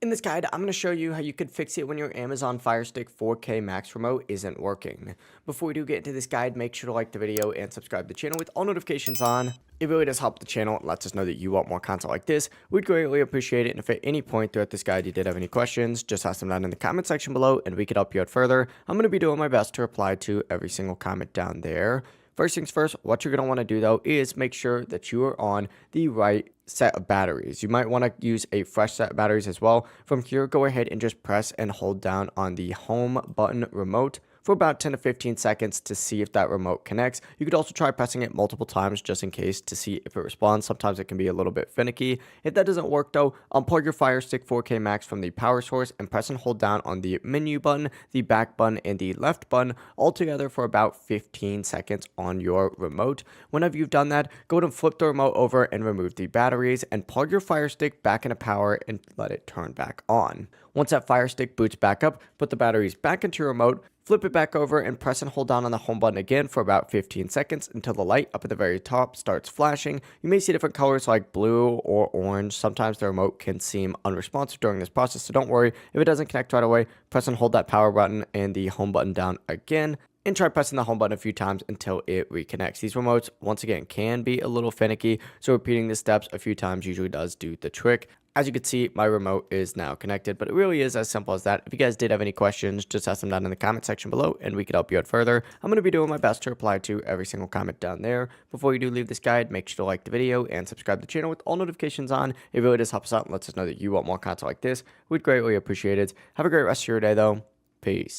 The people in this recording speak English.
In this guide, I'm going to show you how you could fix it when your Amazon Firestick 4K Max remote isn't working. Before we do get into this guide, make sure to like the video and subscribe to the channel with all notifications on. It really does help the channel and lets us know that you want more content like this. We'd greatly appreciate it, and if at any point throughout this guide you did have any questions, just ask them down in the comment section below and we could help you out further. I'm going to be doing my best to reply to every single comment down there. First things first, what you're going to want to do though is make sure that you are on the right set of batteries. You might want to use a fresh set of batteries as well. From here, go ahead and just press and hold down on the home button remote for about 10 to 15 seconds to see if that remote connects. You could also try pressing it multiple times just in case to see if it responds. Sometimes it can be a little bit finicky. If that doesn't work though, unplug your Firestick 4K Max from the power source and press and hold down on the menu button, the back button, and the left button all together for about 15 seconds on your remote. Whenever you've done that, go ahead and flip the remote over and remove the batteries and plug your Firestick back into power and let it turn back on. Once that Firestick boots back up, put the batteries back into your remote, flip it back over and press and hold down on the home button again for about 15 seconds until the light up at the very top starts flashing. You may see different colors like blue or orange. Sometimes the remote can seem unresponsive during this process, so don't worry. If it doesn't connect right away, press and hold that power button and the home button down again, and try pressing the home button a few times until it reconnects. These remotes, once again, can be a little finicky, so repeating the steps a few times usually does do the trick. As you can see, my remote is now connected, but it really is as simple as that. If you guys did have any questions, just ask them down in the comment section below, and we could help you out further. I'm going to be doing my best to reply to every single comment down there. Before you do leave this guide, make sure to like the video and subscribe to the channel with all notifications on. It really does help us out and lets us know that you want more content like this. We'd greatly appreciate it. Have a great rest of your day, though. Peace.